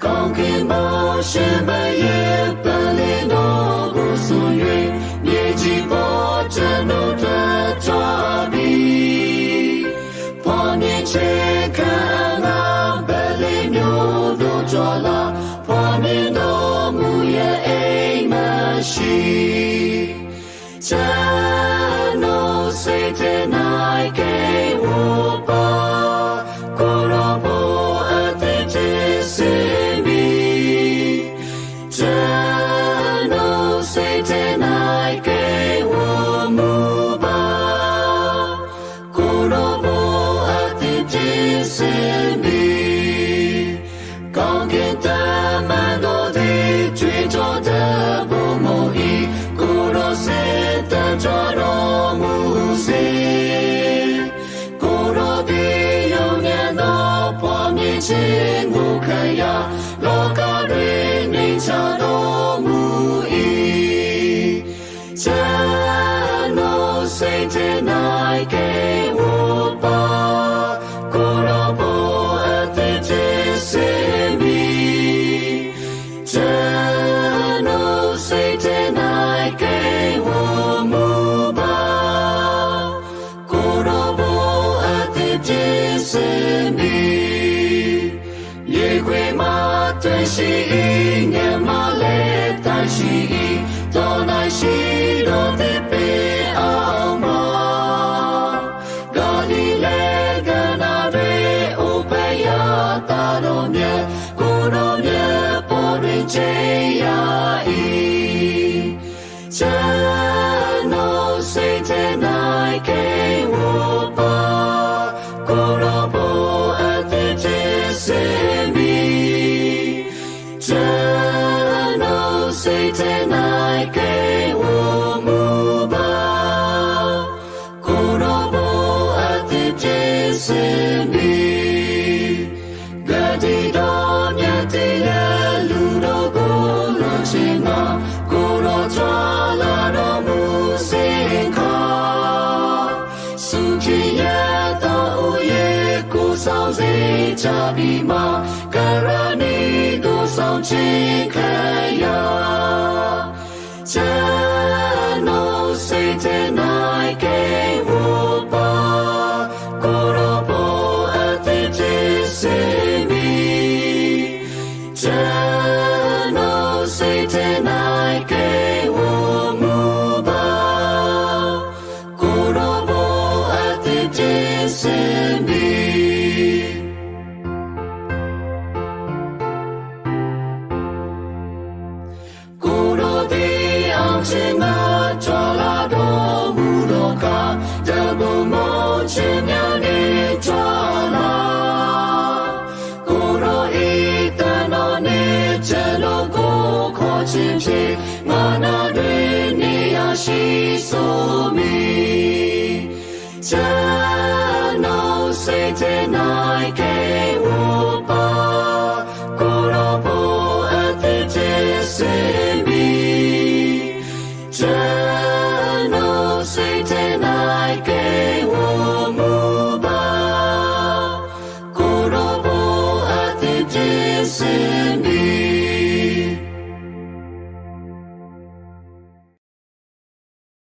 ကောင်းကင်ဘုံရှင်မရဲ့ပလင်တော်ကိုဆို၍မြေကြီးပေါ်ကျွန်တော်တို့ကြွားပြီးဖော်မြင်ချေခံလာပလင်မျိုးတို့ကြွားလာဖော်မြင်တော်မူရဲ့အိမ်မရှိကျွန်တော်စိတ်ထဲ၌ကေဝပါကိုရောဘောအသက်ဖြစ်စေခြင်းကိုခံရလောကတွင်နေချတော်မူ၏ကျွန်တော်စိတ်ထဲ၌ကေဝပါကိုရောဘောအသက်ဖြစ်စေမည်ကျွန်တော်စိတ်ထဲ၌ကေဝမူပါကိုရောဘောအသက်ဖြစ်စေမည်ရှိငယ်မလေးတရှိတော်နိုင်ရှိတော်တဲ့ပေအောင်မဂါလိလေကနာရေဥပယတာတော်မြတ်ကိုတော်မြတ်ပေါ်တွင်ချေရ၏ကျွန်တော်စိတ်ထဲ၌ကေဝပါကိုတော်ဘောအသက်ဖြစ်စေမည်ကျွန်တော်စိတ်ထဲ၌ကေဝမူပါကိုရောဘောအသက်ဖြစ်စေမည်ဂတိတော်မြတ်တဲ့လူတော်ကိုလွန်ခြင်းမှာကိုရောကြွားလာတော်မူစေခါစုကြည်ရတော်ရဲ့ကိုဆောင်စေချပြီးမှာကရဏီဆောင်ခြင်းခံရကျွန်တော်စိတ်ထဲ၌ကေဝပါကိုရောဘောအသက်ဖြစ်စေမည်ကျွန်တော်စိတ်ထဲ၌ကေဝမူပါကိုရောဘောအသက်ဖြစ်စေမည်ခြင်းနာကြွားလာတော်မူတော်ကတဘုံမောခြင်းများနဲ့ကြွားလာကိုရောဤတန်တော်နဲ့ကျွန်တော်ကိုခေါ်ခြင်းဖြင့်ငါနာတွင်နေရရှိဆိုမည်ကျွန်တော်စိတ်ထဲ၌